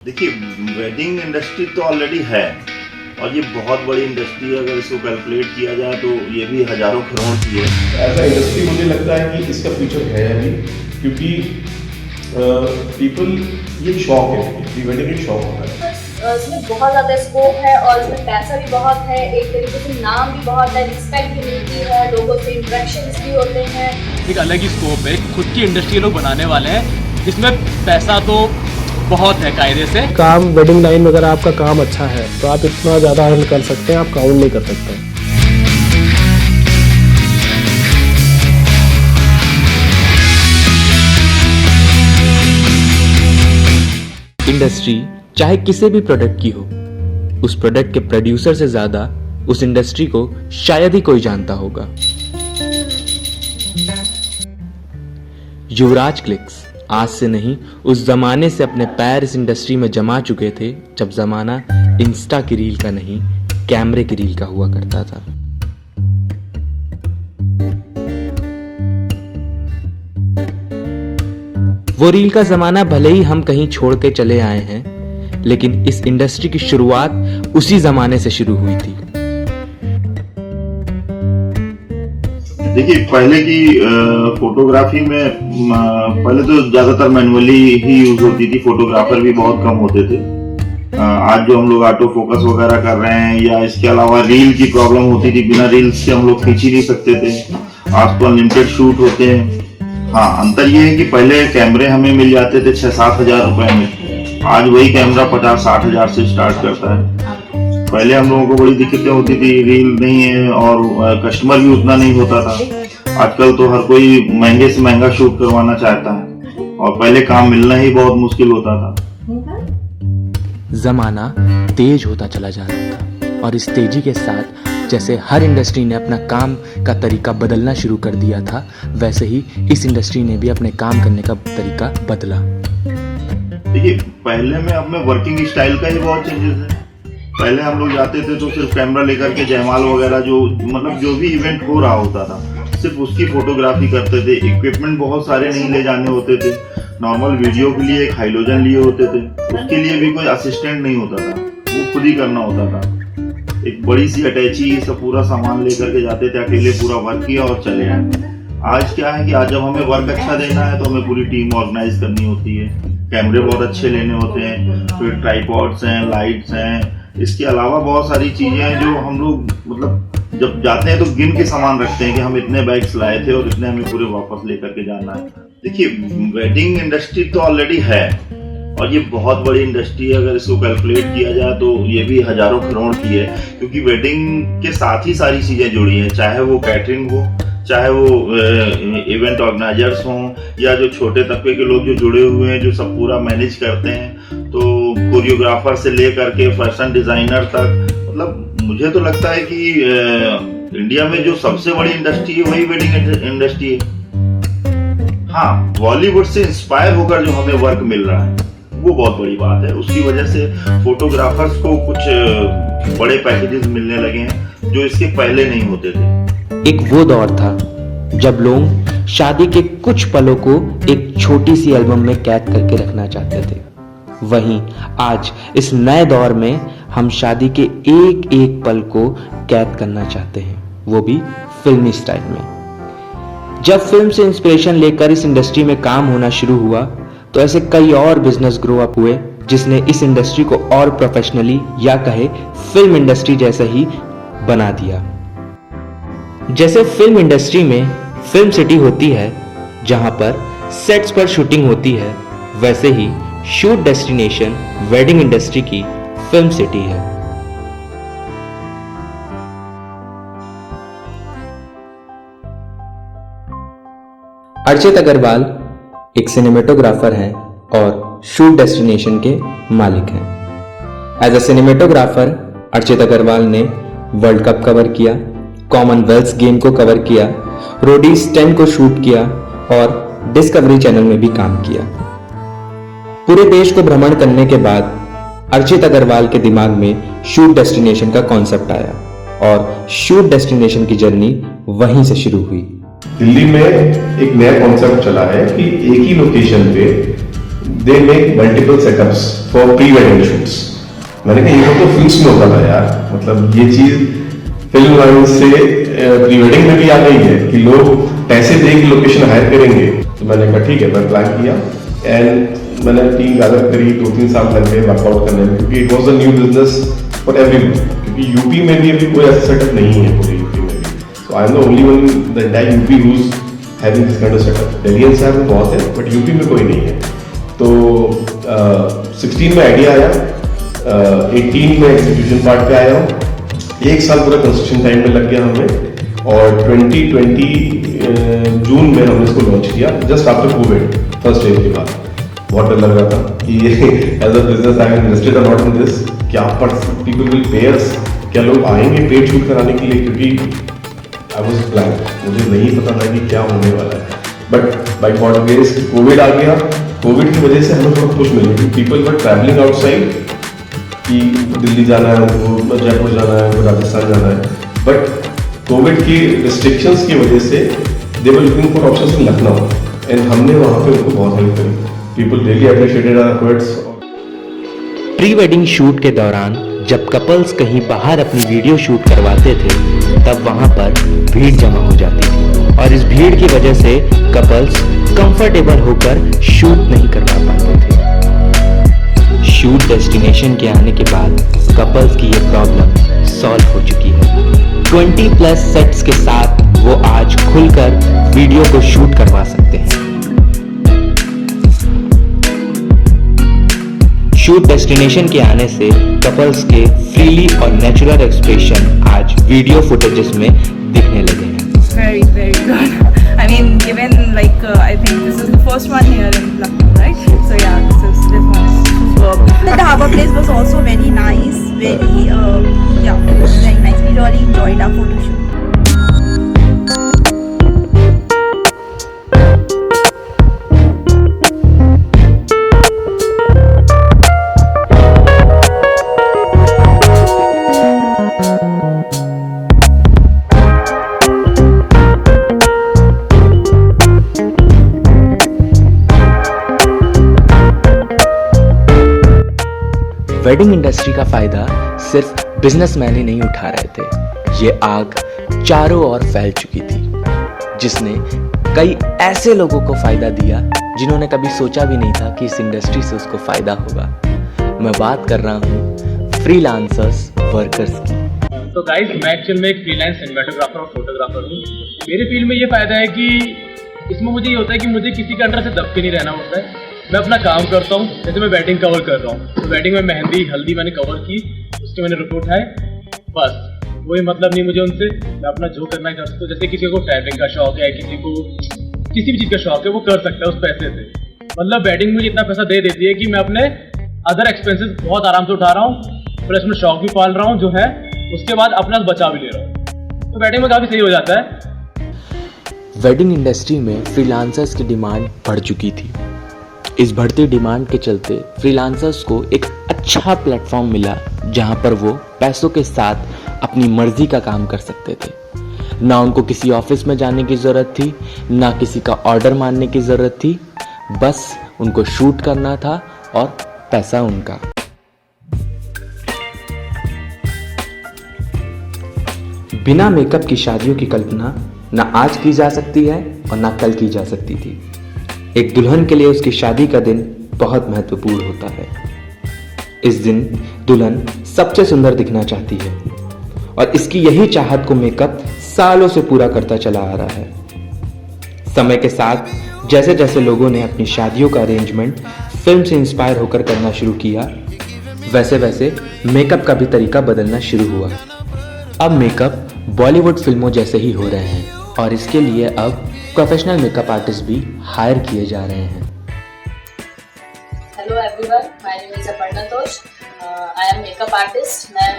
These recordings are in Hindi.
देखिए, वेडिंग इंडस्ट्री तो ऑलरेडी है और ये बहुत बड़ी इंडस्ट्री है। अगर इसको कैलकुलेट किया जाए तो ये भी हजारों करोड़ की है। एज अ इंडस्ट्री मुझे लगता है कि इसका फ्यूचर है अभी, क्योंकि पीपल ये शौक है, प्री वेडिंग एक शौक होता है। इसमें बहुत ज़्यादा स्कोप है और इसमें पैसा भी बहुत है, एक तरीके से नाम भी बहुत है, रिस्पेक्ट भी मिलती है, लोगों से इंटरेक्शंस भी होते हैं। एक अलग ही स्कोप है, खुद की इंडस्ट्री लोग बनाने वाले हैं, इसमें पैसा तो बहुत है कायदे से। काम वेडिंग लाइन में अगर आपका काम अच्छा है तो आप इतना ज़्यादा अर्न कर सकते हैं, आप काउंट नहीं कर सकते। इंडस्ट्री चाहे किसी भी प्रोडक्ट की हो, उस प्रोडक्ट के प्रोड्यूसर से ज्यादा उस इंडस्ट्री को शायद ही कोई जानता होगा। युवराज क्लिक्स आज से नहीं, उस जमाने से अपने पैर इस इंडस्ट्री में जमा चुके थे जब जमाना इंस्टा की रील का नहीं, कैमरे की रील का हुआ करता था। वो रील का जमाना भले ही हम कहीं छोड़ के चले आए हैं, लेकिन इस इंडस्ट्री की शुरुआत उसी जमाने से शुरू हुई थी। देखिए, पहले की फोटोग्राफी में पहले तो ज्यादातर मैनुअली ही यूज होती थी, फोटोग्राफर भी बहुत कम होते थे। आज जो हम लोग ऑटो फोकस वगैरह कर रहे हैं, या इसके अलावा रील की प्रॉब्लम होती थी, बिना रील से हम लोग खींच ही नहीं सकते थे। आज तो अनलिमिटेड शूट होते हैं। हाँ, अंतर ये है कि पहले कैमरे हमें मिल जाते थे 6-7 हजार रुपए में, आज वही कैमरा 50-60 हजार से स्टार्ट करता है। पहले हम लोगों को बड़ी दिक्कतें होती थी, रील नहीं है और कस्टमर भी उतना नहीं होता था। आजकल तो हर कोई महंगे से महंगा शूट करवाना चाहता है और पहले काम मिलना ही बहुत मुश्किल होता था। जमाना तेज होता चला जा रहा था और इस तेजी के साथ जैसे हर इंडस्ट्री ने अपना काम का तरीका बदलना शुरू कर दिया था, वैसे ही इस इंडस्ट्री ने भी अपने काम करने का तरीका बदला। देखिए, पहले में अब में वर्किंग स्टाइल का ही बहुत चेंजेस है। पहले हम लोग जाते थे तो सिर्फ कैमरा लेकर के जयमाल वगैरह जो भी इवेंट हो रहा होता था, सिर्फ उसकी फोटोग्राफी करते थे। इक्विपमेंट बहुत सारे नहीं ले जाने होते थे। नॉर्मल वीडियो के लिए एक हाइलोजन लिए होते थे, उसके लिए भी कोई असिस्टेंट नहीं होता था, वो खुद ही करना होता था। एक बड़ी सी अटैची सब पूरा सामान लेकर के जाते थे, अकेले पूरा वर्क किया और चले आए। आज क्या है कि आज जब हमें वर्क अच्छा देना है तो हमें पूरी टीम ऑर्गेनाइज करनी होती है, कैमरे बहुत अच्छे लेने होते हैं, फिर ट्राइपॉड्स हैं, लाइट्स हैं, इसके अलावा बहुत सारी चीजें हैं जो हम लोग मतलब जब जाते हैं तो गिन के सामान रखते हैं कि हम इतने बैग्स लाए थे और इतने हमें पूरे वापस लेकर के जाना है। देखिए, वेडिंग इंडस्ट्री तो ऑलरेडी है और ये बहुत बड़ी इंडस्ट्री है। अगर इसको कैलकुलेट किया जाए तो ये भी हजारों करोड़ की है, क्योंकि वेडिंग के साथ ही सारी चीजें जुड़ी हैं, चाहे वो कैटरिंग हो, चाहे वो इवेंट ऑर्गेनाइजर्स हों, या जो छोटे तबके के लोग जो जुड़े हुए हैं जो सब पूरा मैनेज करते हैं, तो कोरियोग्राफर से लेकर के फैशन डिजाइनर तक। मतलब मुझे तो लगता है कि इंडिया में जो सबसे बड़ी इंडस्ट्री है वही वेडिंग इंडस्ट्री है। हाँ, बॉलीवुड से इंस्पायर होकर जो हमें वर्क मिल रहा है वो बहुत बड़ी बात है। उसकी वजह से फोटोग्राफर्स को कुछ बड़े पैकेजेस मिलने लगे हैं जो इसके पहले नहीं होते थे। एक वो दौर था जब लोग शादी के कुछ पलों को एक छोटी सी एल्बम में कैद करके रखना चाहते थे। वहीं आज इस नए दौर में हम शादी के एक एक पल को कैद करना चाहते हैं, वो भी फिल्मी स्टाइल में। जब फिल्म से इंस्पिरेशन लेकर इस इंडस्ट्री में काम होना शुरू हुआ तो ऐसे कई और बिजनेस ग्रो अप हुए जिसने इस इंडस्ट्री को और प्रोफेशनली या कहे फिल्म इंडस्ट्री जैसा ही बना दिया। जैसे फिल्म इंडस्ट्री में फिल्म सिटी होती है जहां पर सेट्स पर शूटिंग होती है, वैसे ही शूट डेस्टिनेशन वेडिंग इंडस्ट्री की फिल्म सिटी है। अर्चित अग्रवाल एक सिनेमेटोग्राफर हैं और शूट डेस्टिनेशन के मालिक हैं। As a cinematographer Archit Agarwal ने वर्ल्ड कप कवर किया, कॉमनवेल्थ गेम को कवर किया, रोडीज 10 को शूट किया और डिस्कवरी चैनल में भी काम किया। पूरे देश को भ्रमण करने के बाद अर्चित अग्रवाल के दिमाग में शूट डेस्टिनेशन का कॉन्सेप्ट आया और शूट डेस्टिनेशन की जर्नी वहीं से शुरू हुई। दिल्ली में एक नया कॉन्सेप्ट चला है कि एक ही लोकेशन पे they make multiple setups for pre wedding shoots. मैंने कहा ये तो फिल्म्स में होता था यार, मतलब ये चीज फिल्म लाइन से प्री वेडिंग में भी आ गई है कि लोग पैसे दे के लोकेशन हायर करेंगे। तो मैंने कहा ठीक है, मैं प्लान किया एंड मैंने टीम गैदर करी, 2-3 साल लग गए वर्कआउट करने में, क्योंकि it was a new business for everyone, क्योंकि यूपी में भी अभी कोई ऐसा सेटअप नहीं है पूरे यूपी में भी। So I am the only one the entire UP who is having this kind of setup. Delhiites है बहुत है, बट यूपी में कोई नहीं है। तो 16 में आइडिया आया, 18 में एग्जीक्यूशन पार्ट पे आया हूँ। 1 साल पूरा कंस्ट्रक्शन टाइम में लग गया हमें, और 2020 जून में हमने इसको लॉन्च किया, just after Covid, first wave के बाद। बहुत डर लग रहा था कि as a business I am invested a lot in this, क्या पीपल विल पे अस, क्या लोग आएंगे पेड शूट कराने के लिए, क्योंकि आई वाज ब्लैंक, मुझे नहीं पता था कि क्या होने वाला है। But by God grace Covid आ गया। कोविड की वजह से हमें थोड़ा पुश मिली, क्योंकि पीपल वर ट्रैवलिंग आउटसाइड, कि दिल्ली जाना है उनको, जयपुर जाना है उनको, राजस्थान जाना है। बट कोविड की रिस्ट्रिक्शंस की वजह से they were looking for options in Lucknow, and हमने वहाँ पे उनको बहुत हेल्प करी। People really appreciated our efforts. Pre wedding shoot के दौरान जब कपल्स कहीं बाहर अपनी वीडियो शूट करवाते थे, तब वहां पर भीड़ जमा हो जाती थी, और इस भीड़ की वजह से कपल्स कंफर्टेबल होकर शूट नहीं करवा पाते थे। शूट डेस्टिनेशन के आने के बाद कपल्स की ये प्रॉब्लम सॉल्व हो चुकी है। 20+ सेट्स के साथ वो आज खुलकर वीडियो को शूट करवा सकते हैं। शूट डेस्टिनेशन के आने से कपल्स के फ्रीली और नेचुरल एक्सप्रेशन आज वीडियो फुटेजेस में दिखने लगे हैं। Very, very good. I mean, given like I think this is the first one here in Lucknow, right? So yeah, this one is superb. The Dhaba place was also very nice, very yeah, it was very nice. We really enjoyed our photo shoot. Wedding industry का फायदा सिर्फ बिजनेसमैन ही नहीं उठा रहे थे, ये आग चारों ओर फैल चुकी थी, जिसने कई ऐसे लोगों को फायदा दिया जिन्होंने कभी सोचा भी नहीं था कि इस इंडस्ट्री से उसको फायदा होगा। मैं बात कर रहा हूँ फ्रीलांसर्स वर्कर्स की। तो गाइस, मैं एक्चुअल में एक फ्रीलांस सिनेमेटोग्राफर और फोटोग्राफर हूँ। मेरे फील्ड में ये फायदा है कि इसमें मुझे ये होता है कि मुझे किसी के अंडर से दब के नहीं रहना होता है। मैं अपना काम करता हूँ, जैसे मैं वेडिंग कवर कर रहा हूँ, तो वेडिंग में मेहंदी हल्दी मैंने कवर की, उसके मैंने रिपोर्ट उठाए, बस कोई मतलब नहीं मुझे उनसे। मैं अपना जो करना है कर सकता हूँ। जैसे किसी को ट्रैवलिंग का शौक है, किसी को किसी भी चीज़ का शौक है, वो कर सकता है उस पैसे से। मतलब वेडिंग मुझे इतना पैसा दे देती है कि मैं अपने अदर एक्सपेंसेस बहुत आराम से उठा रहा हूँ, प्लस मैं शौक भी पाल रहा हूँ जो है, उसके बाद अपना बचा भी ले रहा हूँ। तो वेडिंग में काफ़ी सही हो जाता है। वेडिंग इंडस्ट्री में फ्रीलांसर्स की डिमांड बढ़ चुकी थी। इस बढ़ती डिमांड के चलते फ्रीलांसर्स को एक अच्छा प्लेटफॉर्म मिला, जहां पर वो पैसों के साथ अपनी मर्जी का काम कर सकते थे। ना उनको किसी ऑफिस में जाने की ज़रूरत थी, ना किसी का ऑर्डर मानने की ज़रूरत थी, बस उनको शूट करना था और पैसा उनका। बिना मेकअप की शादियों की कल्पना ना आज की जा सकती है और ना कल की जा सकती थी। एक दुल्हन के लिए उसकी शादी का दिन बहुत महत्वपूर्ण होता है। इस दिन दुल्हन सबसे सुंदर दिखना चाहती है, और इसकी यही चाहत को मेकअप सालों से पूरा करता चला आ रहा है। समय के साथ जैसे जैसे लोगों ने अपनी शादियों का अरेंजमेंट फिल्म से इंस्पायर होकर करना शुरू किया, वैसे वैसे मेकअप का भी तरीका बदलना शुरू हुआ। अब मेकअप बॉलीवुड फिल्मों जैसे ही हो रहे हैं, और इसके लिए अब प्रोफेशनल मेकअप आर्टिस्ट भी हायर किए जा रहे हैं। Hello everyone, my name is Aparna Tosh. I am makeup artist. मैं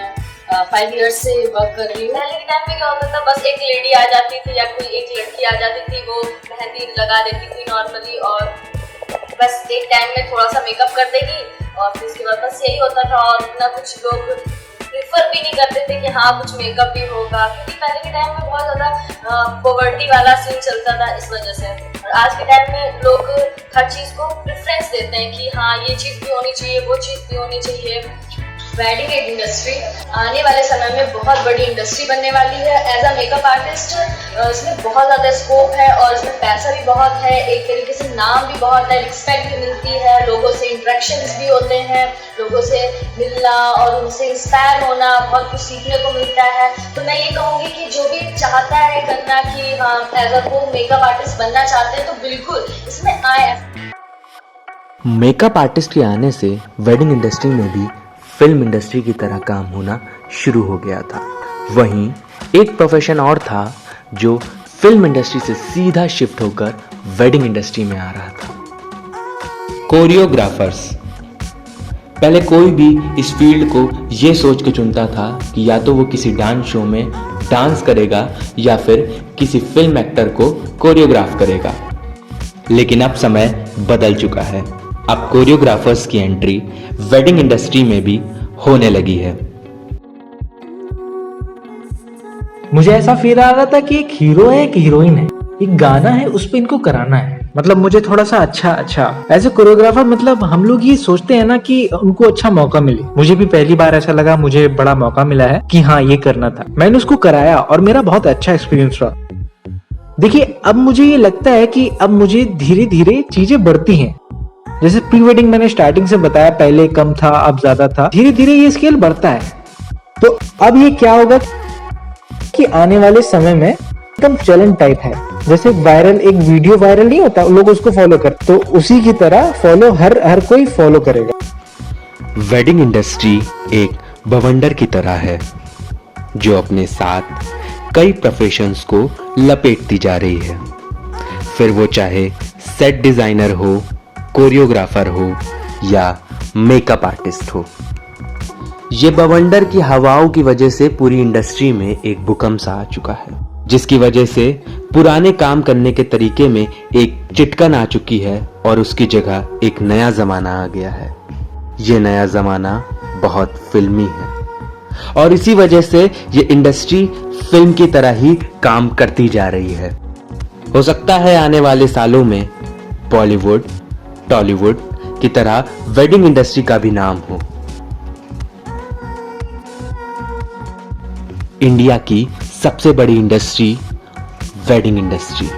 5 इयर्स से वर्क कर रही हूँ। पहले के टाइम में क्या होता था, बस एक लेडी आ जाती थी या कोई एक लड़की आ जाती थी, वो मेहंदी लगा देती थी नॉर्मली, और बस एक टाइम में थोड़ा सा मेकअप कर देगी, और फिर उसके बाद बस यही होता था। और इतना कुछ लोग प्रिफर भी नहीं करते थे कि हाँ कुछ मेकअप भी होगा, क्योंकि पहले के टाइम में बहुत ज्यादा पॉवर्टी वाला सीन चलता था इस वजह से। और आज के टाइम में लोग हर चीज को प्रेफरेंस देते हैं कि हाँ ये चीज भी होनी चाहिए, वो चीज भी होनी चाहिए। वेडिंग इंडस्ट्री आने वाले समय में बहुत बड़ी इंडस्ट्री बनने वाली है। एज अ मेकअप आर्टिस्ट इसमें बहुत ज़्यादा स्कोप है और इसमें पैसा भी बहुत है, एक तरीके से नाम भी बहुत है, रिस्पेक्ट भी मिलती है, लोगों से इंटरेक्शंस भी होते हैं, लोगों से मिलना और उनसे इंस्पायर होना, बहुत कुछ सीखने को मिलता है। तो मैं ये कहूँगी कि जो भी चाहता है करना कि हाँ एज अ वो मेकअप आर्टिस्ट बनना चाहते हैं तो बिल्कुल इसमें आए। मेकअप आर्टिस्ट के आने से वेडिंग इंडस्ट्री में भी फिल्म इंडस्ट्री की तरह काम होना शुरू हो गया था। वहीं एक प्रोफेशन और था जो फिल्म इंडस्ट्री से सीधा शिफ्ट होकर वेडिंग इंडस्ट्री में आ रहा था, कोरियोग्राफर्स। पहले कोई भी इस फील्ड को ये सोच के चुनता था कि या तो वो किसी डांस शो में डांस करेगा या फिर किसी फिल्म एक्टर को कोरियोग्राफ करेगा। लेकिन अब समय बदल चुका है। अब कोरियोग्राफर्स की एंट्री वेडिंग इंडस्ट्री में भी होने लगी है। मुझे ऐसा फील आ रहा था कि एक हीरो है, एक हीरोइन है, एक गाना है, उस पे इनको कराना है। मतलब मुझे थोड़ा सा अच्छा एज ए कोरियोग्राफर, मतलब हम लोग ये सोचते हैं ना कि उनको अच्छा मौका मिले। मुझे भी पहली बार ऐसा लगा, मुझे बड़ा मौका मिला है कि हाँ ये करना था। मैंने उसको कराया और मेरा बहुत अच्छा एक्सपीरियंस रहा। देखिए अब मुझे ये लगता है कि अब मुझे धीरे धीरे चीजें बढ़ती हैं। जैसे प्री वेडिंग मैंने स्टार्टिंग से बताया, पहले कम था अब ज्यादा था, धीरे धीरे ये स्केल बढ़ता है। तो अब ये क्या होगा कि आने वाले समय में एकदम चलन टाइप है। जैसे वायरल एक वीडियो वायरल नहीं होता, लोग उसको फॉलो करते, तो उसी की तरह फॉलो हर कोई फॉलो करेगा। वेडिंग इंडस्ट्री एक बवंडर की तरह है जो अपने साथ कई प्रोफेशंस को लपेटती जा रही है। फिर वो चाहे सेट डिजाइनर हो, कोरियोग्राफर हो या मेकअप आर्टिस्ट हो। ये बवंडर की हवाओं की वजह से पूरी इंडस्ट्री में एक भूकंप सा आ चुका है, जिसकी वजह से पुराने काम करने के तरीके में एक चिटकन आ चुकी है और उसकी जगह एक नया जमाना आ गया है। ये नया जमाना बहुत फिल्मी है और इसी वजह से ये इंडस्ट्री फिल्म की तरह ही काम करती जा रही है। हो सकता है आने वाले सालों में बॉलीवुड, टॉलीवुड की तरह वेडिंग इंडस्ट्री का भी नाम हो। इंडिया की सबसे बड़ी इंडस्ट्री वेडिंग इंडस्ट्री।